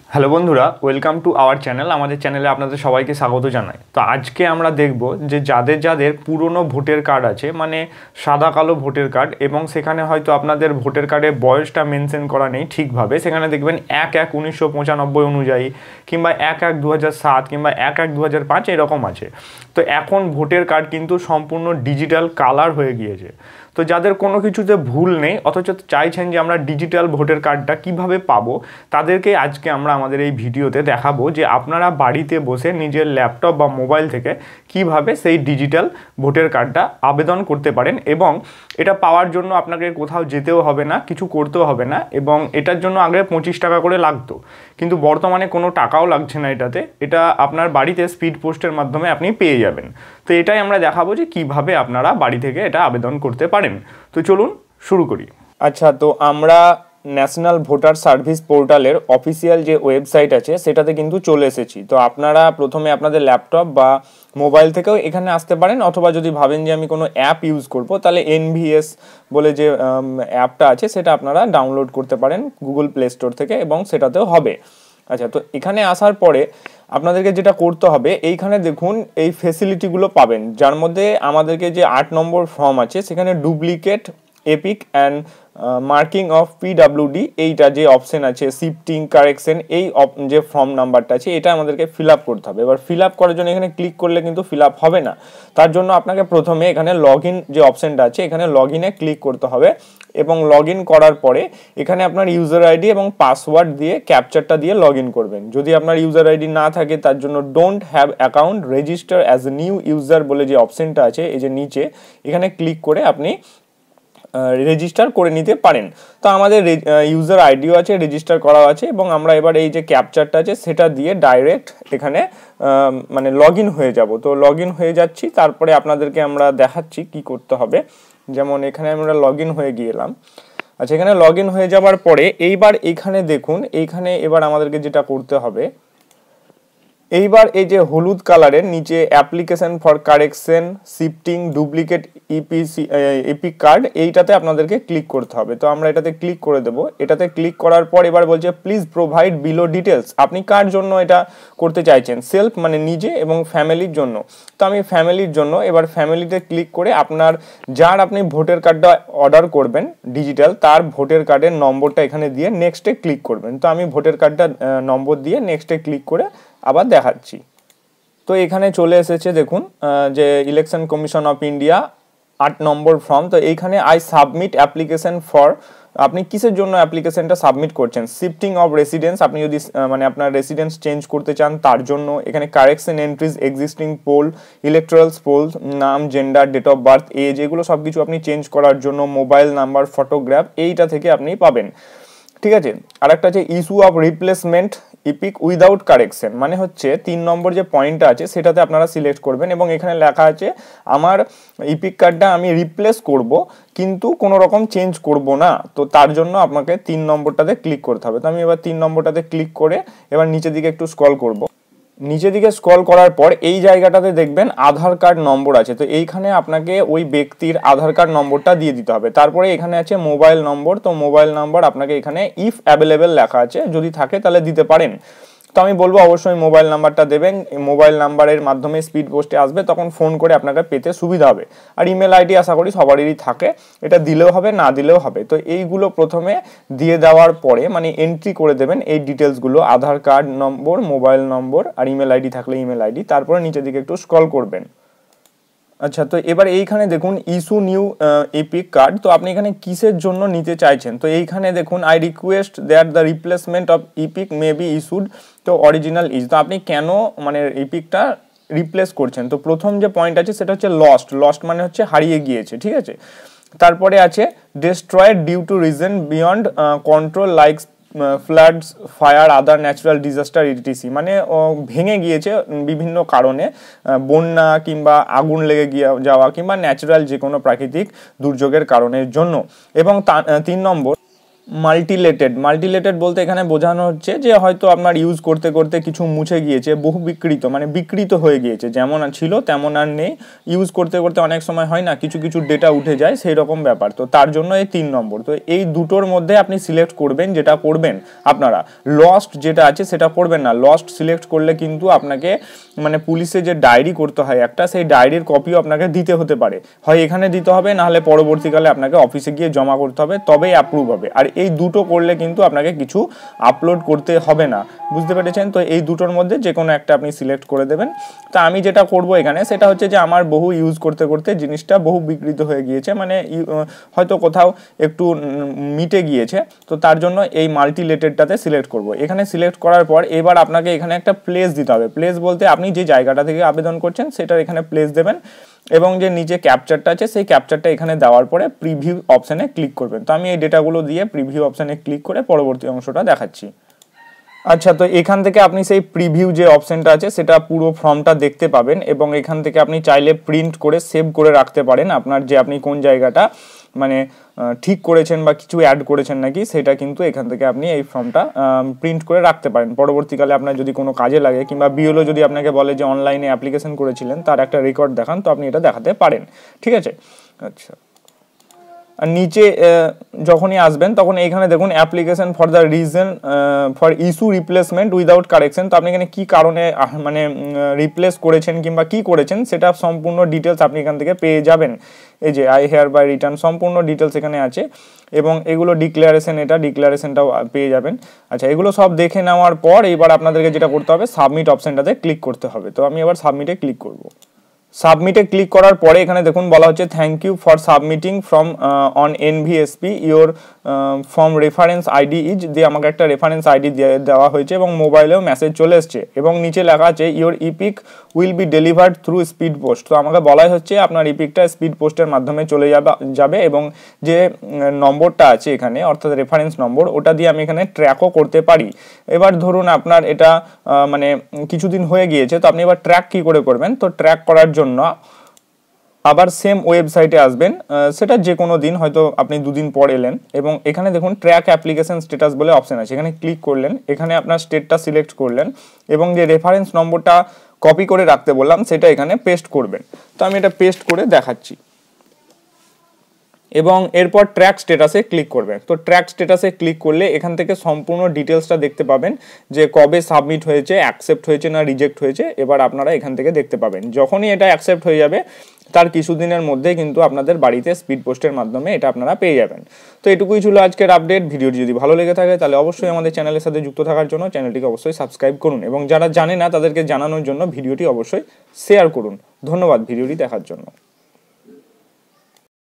Hello বন্ধুরা, welcome to our channel. আমাদের চ্যানেলে আপনাদের সবাইকে স্বাগত জানাই। তো আজকে আমরা দেখব যে যাদের পুরনো ভোটার কার্ড আছে, মানে সাদা কালো ভোটার কার্ড, এবং সেখানে হয়তো আপনাদের ভোটার কার্ডে বয়সটা মেনশন করা নেই ঠিকভাবে, সেখানে দেখবেন 1/1/1995 অনুযায়ী, কিংবা 1/1/2007, কিংবা 1/1/2005 এরকম আছে। তো এখন ভোটার কার্ড কিন্তু সম্পূর্ণ ডিজিটাল কালার হয়ে গিয়েছে। তো যাদের কোনো কিছুতে ভুল নেই অথচ চাইছেন যে আমরা ডিজিটাল ভোটার কার্ডটা কিভাবে পাবো, তাদেরকে আজকে আমরা আমাদের এই ভিডিওতে দেখাবো যে আপনারা বাড়িতে বসে নিজের ল্যাপটপ বা মোবাইল থেকে কিভাবে সেই ডিজিটাল ভোটার কার্ডটা আবেদন করতে পারেন, এবং এটা পাওয়ার জন্য আপনাকে কোথাও যেতেও হবে না, কিছু করতেও হবে না। এবং এটার জন্য আগে 25 টাকা করে লাগতো, কিন্তু বর্তমানে কোনো টাকাও লাগছে না এটাতে। এটা আপনার বাড়িতে স্পিড পোস্টের মাধ্যমে আপনি পেয়ে যাবেন। তো এটাই আমরা দেখাবো যে কিভাবে আপনারা বাড়ি থেকে এটা আবেদন করতে পারেন। তো চলুন শুরু করি। আচ্ছা, তো আমরা ন্যাশনাল ভোটার সার্ভিস পোর্টালের অফিসিয়াল যে ওয়েবসাইট আছে সেটাতে কিন্তু চলে এসেছি। তো আপনারা প্রথমে আপনাদের ল্যাপটপ বা মোবাইল থেকেও এখানে আসতে পারেন, অথবা যদি ভাবেন যে আমি কোনো অ্যাপ ইউজ করব, তাহলে NVS বলে যে অ্যাপটা আছে সেটা আপনারা ডাউনলোড করতে পারেন গুগল প্লে স্টোর থেকে, এবং সেটাতেও হবে। আচ্ছা, তো এখানে আসার পরে আপনাদেরকে যেটা করতে হবে, এইখানে দেখুন এই ফেসিলিটিগুলো পাবেন, যার মধ্যে আমাদেরকে যে 8 নম্বর ফর্ম আছে সেখানে duplicate epic and marking of PWD এইটা যে অপশন আছে, শিফটিং কারেকশন, এই যে ফর্ম নাম্বারটা আছে এটা আমাদেরকে ফিল আপ করতে হবে। এবার ফিল আপ করার জন্য এখানে ক্লিক করলে কিন্তু ফিল আপ হবে না, তার জন্য আপনাকে প্রথমে এখানে লগ ইন যে অপশনটা আছে এখানে লগ ইনে ক্লিক করতে হবে, এবং লগ ইন করার পরে এখানে আপনার ইউজার আইডি এবং পাসওয়ার্ড দিয়ে ক্যাপচারটা দিয়ে লগ ইন করবেন। যদি আপনার ইউজার আইডি না থাকে তার জন্য don't have account register as a new user বলে যে অপশনটা আছে এই যে নিচে, এখানে ক্লিক করে আপনি রেজিস্টার করে নিতে পারেন। তো আমাদের ইউজার আইডিও আছে, রেজিস্টার করা আছে, এবং আমরা এবার এই যে ক্যাপচারটা আছে সেটা দিয়ে ডাইরেক্ট এখানে মানে লগ ইন হয়ে যাব। তো লগ ইন হয়ে যাচ্ছি, তারপরে আপনাদেরকে আমরা দেখাচ্ছি কি করতে হবে। যেমন এখানে আমরা লগ ইন হয়ে গেলাম। আচ্ছা, এখানে লগ ইন হয়ে যাওয়ার পরে এইবার এখানে দেখুন, এইখানে এবার আমাদেরকে যেটা করতে হবে, এইবার এই যে হলুদ কালারের নিচে application for correction shifting duplicate epic card, এইটাতে আপনাদেরকে ক্লিক করতে হবে। তো আমরা এটাতে ক্লিক করে দেব। এটাতে ক্লিক করার পর এবার বলছে প্লিজ প্রোভাইড বিলো ডিটেলস। আপনি কার জন্য এটা করতে চাইছেন? সেলফ মানে নিজে, এবং ফ্যামিলির জন্য। তো আমি ফ্যামিলির জন্য, এবার ফ্যামিলিতে ক্লিক করে আপনার যার আপনি ভোটার কার্ডটা অর্ডার করবেন ডিজিটাল, তার ভোটার কার্ডের নম্বরটা এখানে দিয়ে নেক্সটে ক্লিক করবেন। তো আমি ভোটার কার্ডটা নম্বর দিয়ে নেক্সটে ক্লিক করে আবার দেখাচ্ছি। তো এখানে চলে এসেছে দেখুন যে election commission of India 8 number form. তো এইখানে আই সাবমিট অ্যাপ্লিকেশন ফর, আপনি কিসের জন্য অ্যাপ্লিকেশনটা সাবমিট করছেন? শিফটিং অফ রেসিডেন্স, আপনি যদি মানে আপনার রেসিডেন্স চেঞ্জ করতে চান তার জন্য। এখানে correction entries existing poll, electoral poll, নাম, gender, date of birth, age, এগুলো সব কিছু আপনি চেঞ্জ করার জন্য। মোবাইল নাম্বার, ফটোগ্রাফ, এইটা থেকে আপনি পাবেন। ঠিক আছে। আর একটা আছে issue of replacement epic without correction, মানে হচ্ছে 3 নম্বর যে পয়েন্টটা আছে সেটাতে আপনারা সিলেক্ট করবেন, এবং এখানে লেখা আছে আমার ইপিক কার্ডটা আমি রিপ্লেস করব কিন্তু কোনো রকম চেঞ্জ করব না। তো তার জন্য আপনাকে 3 নম্বরটাতে ক্লিক করতে হবে। তো আমি এবার 3 নম্বরটাতে ক্লিক করে এবার নিচের দিকে একটু স্ক্রল করব। নিচের দিকে স্ক্রল করার পর এই জায়গাটাতে দেখবেন আধার কার্ড নম্বর আছে। তো এইখানে আপনাকে ওই ব্যক্তির আধার কার্ড নম্বরটা দিয়ে দিতে হবে। তারপরে এখানে আছে মোবাইল নম্বর। তো মোবাইল নম্বর আপনাকে এখানে ইফ অ্যাভেলেবেল লেখা আছে, যদি থাকে তাহলে দিতে পারেন। তো আমি বলবো অবশ্যই মোবাইল নাম্বারটা দেবেন। মোবাইল নাম্বারের মাধ্যমে স্পিড পোস্টে আসবে, তখন ফোন করে আপনাকে পেতে সুবিধা হবে। আর ইমেল আইডি আশা করি সবারই থাকে, এটা দিলেও হবে না দিলেও হবে। তো এইগুলো প্রথমে দিয়ে দেওয়ার পরে মানে এন্ট্রি করে দেবেন এই ডিটেলসগুলো, আধার কার্ড নম্বর, মোবাইল নম্বর, আর ইমেল আইডি থাকলে ইমেল আইডি। তারপরে নিচের দিকে একটু স্ক্রল করবেন। আচ্ছা, তো এবার এইখানে দেখুন ইস্যু নিউ এপিক কার্ড। তো আপনি এখানে কিসের জন্য নিতে চাইছেন? তো এইখানে দেখুন I request that the replacement of epic may be issued তো অরিজিনাল ইজ। তো আপনি কেন মানে ইপিকটা রিপ্লেস করছেন? তো প্রথম যে পয়েন্ট আছে সেটা হচ্ছে লস্ট মানে হচ্ছে হারিয়ে গিয়েছে। ঠিক আছে। তারপরে আছে destroyed due to reason beyond control like floods, fire, other natural disaster etc, মানে ভেঙে গিয়েছে বিভিন্ন কারণে, বন্যা কিংবা আগুন লেগে যাওয়া কিংবা ন্যাচারাল যে কোনো প্রাকৃতিক দুর্যোগের কারণের জন্য। এবং 3 নম্বর মাল্টিলেটেড বলতে এখানে বোঝানো হচ্ছে যে হয়তো আপনার ইউজ করতে করতে কিছু মুছে গিয়েছে, বহু বিকৃত মানে বিকৃত হয়ে গিয়েছে, যেমন ছিল তেমন আর নেই, ইউজ করতে করতে অনেক সময় হয় না কিছু কিছু ডেটা উঠে যায়, সেই রকম ব্যাপার। তো তার জন্য এই 3 নম্বর। তো এই দুটোর মধ্যে আপনি সিলেক্ট করবেন, যেটা করবেন আপনারা লস্ট যেটা আছে সেটা করবেন না। লস্ট সিলেক্ট করলে কিন্তু আপনাকে মানে পুলিশে যে ডায়েরি করতে হয় একটা, সেই ডায়েরির কপিও আপনাকে দিতে হতে পারে, হয় এখানে দিতে হবে, নাহলে পরবর্তীকালে আপনাকে অফিসে গিয়ে জমা করতে হবে, তবেই অ্যাপ্রুভ হবে। আর এই দুটো করলে কিন্তু আপনাকে কিছু আপলোড করতে হবে না, বুঝতে পেরেছেন? তো এই দুটোর মধ্যে যে কোনো একটা আপনি সিলেক্ট করে দেবেন। তো আমি যেটা করব এখানে সেটা হচ্ছে যে আমার বহু ইউজ করতে করতে জিনিসটা বহু বিকৃত হয়ে গিয়েছে, মানে হয়তো কোথাও একটু মিটে গিয়েছে, তো তার জন্য এই মাল্টিলেটেডটাতে সিলেক্ট করব। এখানে সিলেক্ট করার পর এবার আপনাকে এখানে একটা প্লেস দিতে হবে। প্লেস বলতে আপনি যে জায়গাটা থেকে আবেদন করছেন সেটার এখানে প্লেস দেবেন, এবং যে নিচে ক্যাপচারটা আছে সেই ক্যাপচারটা এখানে দেওয়ার পরে প্রিভিউ অপশানে ক্লিক করবেন। তো আমি এই ডেটাগুলো দিয়ে প্রিভিউ অপশানে ক্লিক করে পরবর্তী অংশটা দেখাচ্ছি। আচ্ছা, তো এখান থেকে আপনি সেই প্রিভিউ যে অপশনটা আছে সেটা পুরো ফর্মটা দেখতে পাবেন, এবং এখান থেকে আপনি চাইলে প্রিন্ট করে সেভ করে রাখতে পারেন আপনার যে আপনি কোন জায়গাটা মানে ঠিক করেছেন বা কিছু অ্যাড করেছেন নাকি, সেটা কিন্তু এখান থেকে আপনি এই ফর্মটা প্রিন্ট করে রাখতে পারেন। পরবর্তীকালে আপনার যদি কোনো কাজে লাগে, কিংবা বিএলও যদি আপনাকে বলে যে অনলাইনে অ্যাপ্লিকেশন করেছিলেন তার একটা রেকর্ড দেখান, তো আপনি এটা দেখাতে পারেন, ঠিক আছে? আচ্ছা, আর নিচে যখনই আসবেন তখন এইখানে দেখুন application for the reason for issue replacement without correction. তো আপনি এখানে কী কারণে মানে রিপ্লেস করেছেন কিংবা কী করেছেন সেটা সম্পূর্ণ ডিটেলস আপনি এখান থেকে পেয়ে যাবেন। এই যে আই হেয়ার বাই রিটার্ন সম্পূর্ণ ডিটেলস এখানে আছে, এবং এগুলো ডিক্লারেশন, এটা ডিক্লারেশনটাও পেয়ে যাবেন। আচ্ছা, এগুলো সব দেখে নেওয়ার পর এবার আপনাদেরকে যেটা করতে হবে সাবমিট অপশানটাতে ক্লিক করতে হবে। তো আমি এবার সাবমিটে ক্লিক করব। সাবমিটে ক্লিক করার পরে এখানে দেখুন বলা হচ্ছে thank you for submitting from on NVSP your form reference ID is, দিয়ে আমাকে একটা রেফারেন্স আইডি দেওয়া হয়েছে এবং মোবাইলেও মেসেজ চলে এসছে, এবং নিচে লেখা আছে your epic will be delivered through speed post. তো আমাকে বলাই হচ্ছে আপনার ইপিকটা স্পিড পোস্টের মাধ্যমে চলে যাবে, এবং যে নম্বরটা আছে এখানে অর্থাৎ রেফারেন্স নম্বর, ওটা দিয়ে আমি এখানে ট্র্যাকও করতে পারি। এবার ধরুন আপনার এটা মানে কিছুদিন হয়ে গিয়েছে, তো আপনি এবার ট্র্যাক কী করে করবেন? তো ট্র্যাক করার জন্য আবার সেম ওয়েবসাইটে আসবেন, সেটা যে কোনো দিন, হয়তো আপনি 2 দিন পর এলেন, এবং এখানে দেখুন ট্র্যাক অ্যাপ্লিকেশন স্ট্যাটাস বলে অপশন আছে, এখানে ক্লিক করলেন, এখানে আপনার স্টেটটা সিলেক্ট করলেন, এবং যে রেফারেন্স নম্বরটা কপি করে রাখতে বললাম সেটা এখানে পেস্ট করবেন। তো আমি এটা পেস্ট করে দেখাচ্ছি, এবং এরপর ট্র্যাক স্ট্যাটাসে ক্লিক করবেন। তো ট্র্যাক স্ট্যাটাসে ক্লিক করলে এখান থেকে সম্পূর্ণ ডিটেলসটা দেখতে পাবেন, যে কবে সাবমিট হয়েছে, অ্যাকসেপ্ট হয়েছে না রিজেক্ট হয়েছে, এবার আপনারা এখান থেকে দেখতে পাবেন। যখনই এটা অ্যাকসেপ্ট হয়ে যাবে তার কিছুদিনের মধ্যে কিন্তু আপনাদের বাড়িতে স্পিড পোস্টের মাধ্যমে এটা আপনারা পেয়ে যাবেন। তো এটুকুই ছিল আজকের আপডেট। ভিডিওটি যদি ভালো লেগে থাকে তাহলে অবশ্যই আমাদের চ্যানেলের সাথে যুক্ত থাকার জন্য চ্যানেলটিকে অবশ্যই সাবস্ক্রাইব করুন, এবং যারা জানে না তাদেরকে জানানোর জন্য ভিডিওটি অবশ্যই শেয়ার করুন। ধন্যবাদ ভিডিওটি দেখার জন্য।